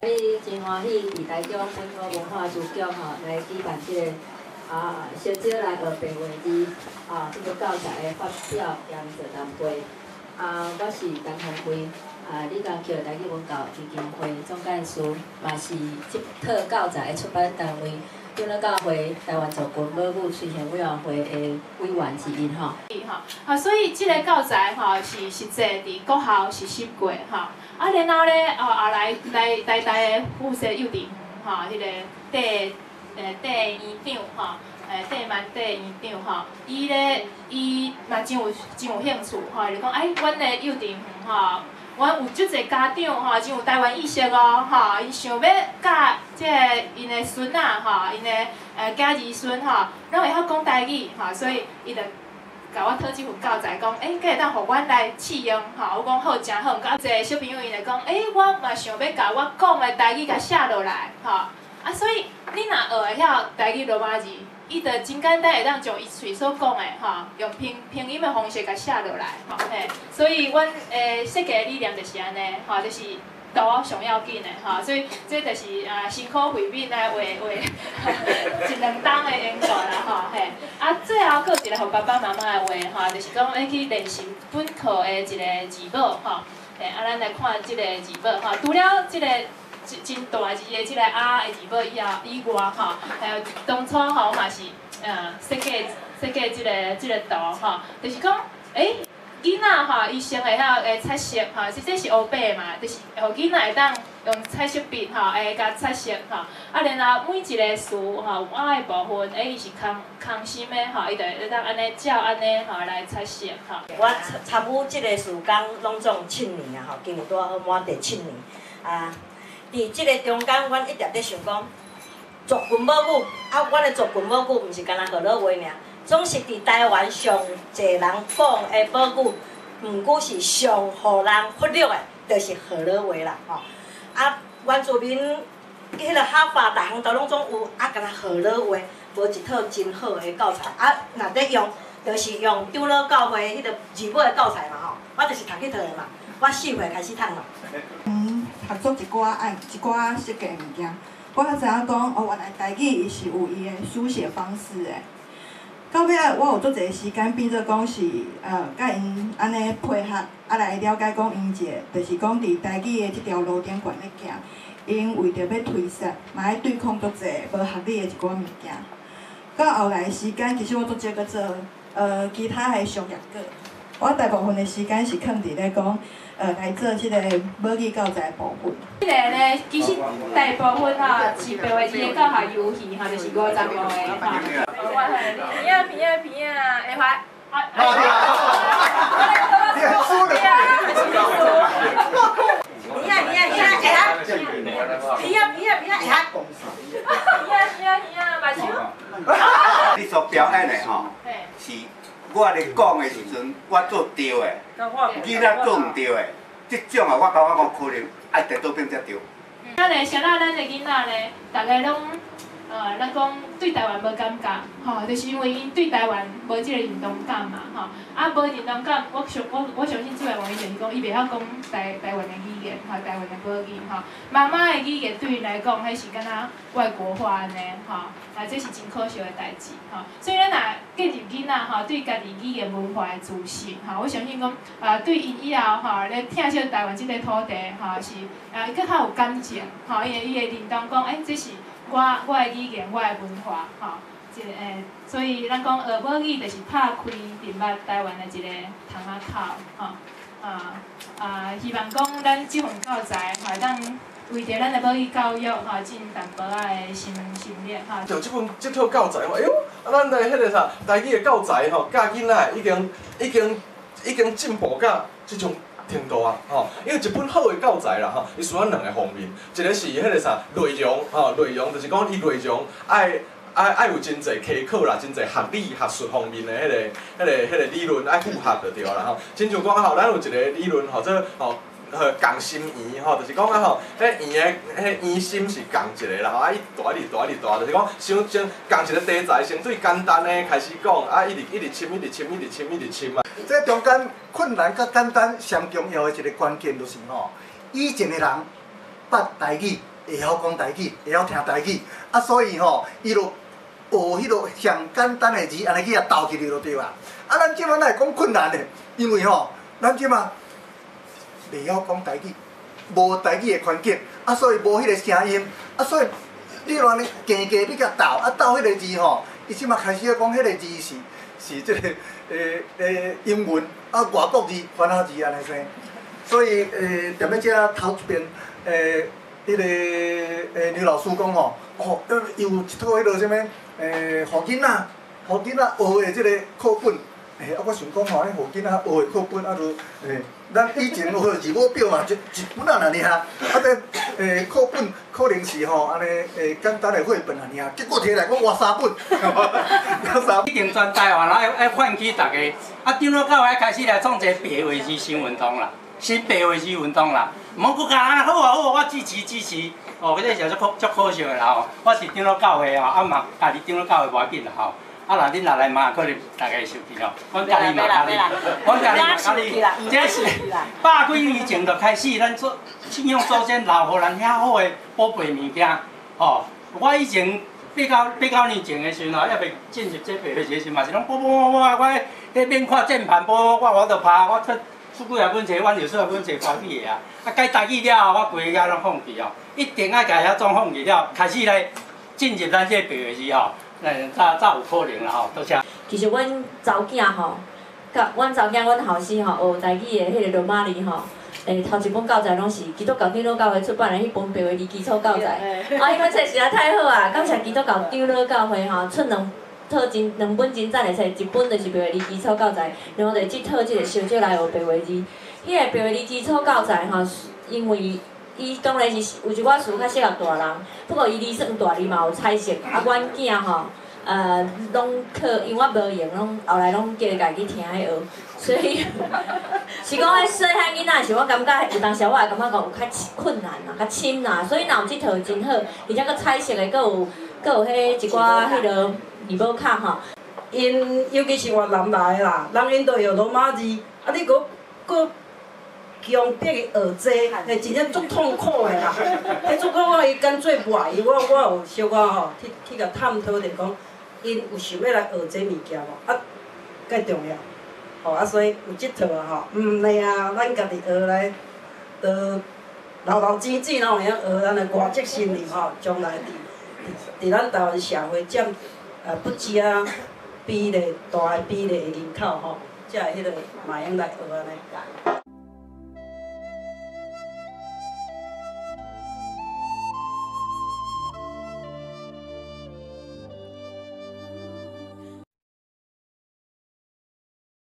你真欢喜，伫台中本土文化书局来举办即个小少来学白话字即个教材的发表兼座谈会。我是陈鸿辉，李江桥台语文教基金会总干事，嘛是即套教材的出版单位。 中乐教会台湾族群母语推行委员会的委员之一所以这个教材是实际伫国校实习过然后咧后来台的附设幼稚园迄个第院长第万第院长伊嘛真有兴趣就是讲阮的幼稚园阮有足侪家长真有台湾意识伊想要教即个因的孙因的囝儿孙拢会晓讲台语所以伊就甲我讨即份教材，讲敢会当互阮来试用我讲好，真好。甲一个小朋友伊就讲我嘛想要甲我讲的台语甲写落来所以你若学会晓台语罗马字，伊就真简单会当将伊嘴所讲的用拼音的方式甲写落来所以阮设计的理念就是安尼就是图上要紧的所以这就是辛苦费笔来画一两档的研究啦最后佫一个互爸爸妈妈的话就是讲去练习本课的一个字母咱来看即个字母除了即个。 真大字的即个的字母以外还有当初我嘛是设计即个图就是讲囡仔伊先会晓彩色这是黑白嘛，就是互囡仔会当用彩色笔甲彩色然后每一个词有的部分伊是空心的伊就会当安尼照安尼来彩色我参与即个事工拢总7年今年拄好满第7年伫即个中间，阮一直咧想讲，族群母语阮的族群母语毋是干那河洛话尔，总是伫台湾上侪人讲的母语，毋过是上互人忽略的，就是河洛话啦原住民迄个哈法，逐项都拢总有干那河洛话，无一套真好的教材若咧用，就是用中乐教会迄个字母的教材嘛我就是读迄套的嘛，我4岁开始读嘛。合作一寡设计的物件，我才知影讲原来台语伊是有伊的书写方式的。到尾我有足侪时间变做讲是甲因安尼配合，来了解讲因就是讲伫台语的即条路顶悬咧行，因为着要推设，嘛要对抗足侪无合理的一寡物件。到后来时间，其实我都少去做其他的商业课，我大部分的时间是囥伫咧讲。来做即个母语教材部分。即个呢，其实大部分是白话字的教学游戏就是55个片啊，会发。你所表演的是。 我咧讲的时阵，我做对的，囡仔做唔对的，即种我感觉讲可能爱伫倒边才对。咱的啥咱的囡仔呢，大家拢咱讲对台湾无感觉，就是因为因对台湾无即个认同感嘛，无认同感，我相信主要原因就是讲伊袂晓讲台湾的语言，台湾的母语，妈妈的语言对因来讲，迄是敢若外国化安尼，这是真可惜的代志，所以咱若建立囡仔对家己语言文化的自信，我相信讲对因以后咧听惜台湾即个土地，是更较有感情，伊会认同讲，这是我的语言，我的文化，所以咱讲学母语就是拍开人捌台湾的一个窗仔口，希望讲咱即份教材当为着咱的母语教育尽淡薄仔的心力就即套教材咱的迄个啥台语的教材教囡仔已经进步到即种。 程度因为一本好的教材啦伊需要2个方面，一个是迄个啥内容内容就是讲伊内容爱有真侪科考啦，真侪学理学术方面的迄个理论爱符合就对啦亲像讲咱有一个理论做共心圆就是讲迄圆的圆心是共一个啦伊大，就是讲先共一个题材，先对简单的开始讲一直深。这中间困难甲简单上重要的一个关键就是以前的人捌台语，会晓讲台语，会晓听台语，啊，所以吼，伊就学迄落上简单的字，安尼去斗起来就对啊。啊，咱即摆哪会讲困难呢？因为吼，咱即摆袂晓讲台语，无台语的环境，啊，所以无迄个声音，啊，所以你若安尼硬硬要甲斗，啊，斗迄个字吼，伊即摆开始要讲迄个字是即个英文啊外国字、番仔字安尼生，所以踮咧遮头一遍迄个刘老师讲吼，哦，有一套迄落啥物互囡仔学的即个课本，啊，我想讲吼，迄互囡仔学的课本啊，就咱以前学字母表嘛，一本啊尔，啊，咱课本可能是吼安尼简单的绘本啊尔，结果摕来讲换3本，一定全台湾人爱唤起大家，啊，长老教会开始来创一个白话字新运动啦，新白话字运动啦，毋好佫讲好啊好啊，我支持。哦，搿个是足可惜的啦吼，我是长老教会吼，啊嘛家己长老教会无要紧啦吼，啊若恁若来骂，可能大家会生气哦。阮家己嘛家己，阮家己嘛家己，这是百几年前就开始，咱做信仰祖先留互咱遐好的宝贝物件。哦，我以前八九年前的时阵吼，还袂进入这白话字时，嘛是拢我迄免看键盘，我就拍我出几啊本册，阮有数啊本册翻译的啊。啊，改台语了后，我规个拢放弃哦。一定爱家遐装放弃了，开始来进入咱这白话字吼，才有可能啦吼，多谢。其实阮查某囝吼，甲阮查某囝、阮后生吼学台语的迄个罗马尼吼，头一本教材拢是基督教长老教会出版的迄本白话字基础教材。啊，因为册实在太好啊！感谢基督教长老教会吼出两本真赞的册，一本就是白话字基础教材，然后就即套即个小少来学白话字。迄个白话字基础教材吼，因为伊当然是有一寡词较适合大人，不过伊字算大字嘛有彩色，啊，阮囝吼，拢因为我无用，拢后来拢叫伊家己听迄学，所以是讲迄细汉囡仔时，我感觉有当时我会感觉讲有较困难啦，较深啦，所以若有即套真好，而且佫彩色的，佫有迄一寡迄落字母卡吼。因尤其是越南来的啦，人因都用罗马字，啊你佫强迫伊学这，嘿，真正足痛苦的啦。迄足苦伊干脆不爱伊，我有小可吼去甲探讨着讲，因有想要来学这物件无？啊，介重要。吼啊，所以有即套啊吼，对啊，咱家己学来，就流钱钱，咱有影学咱的外籍心理吼，将来伫咱台湾社会占不止啊比例大的比例的人口吼，才会迄个嘛用来学安尼。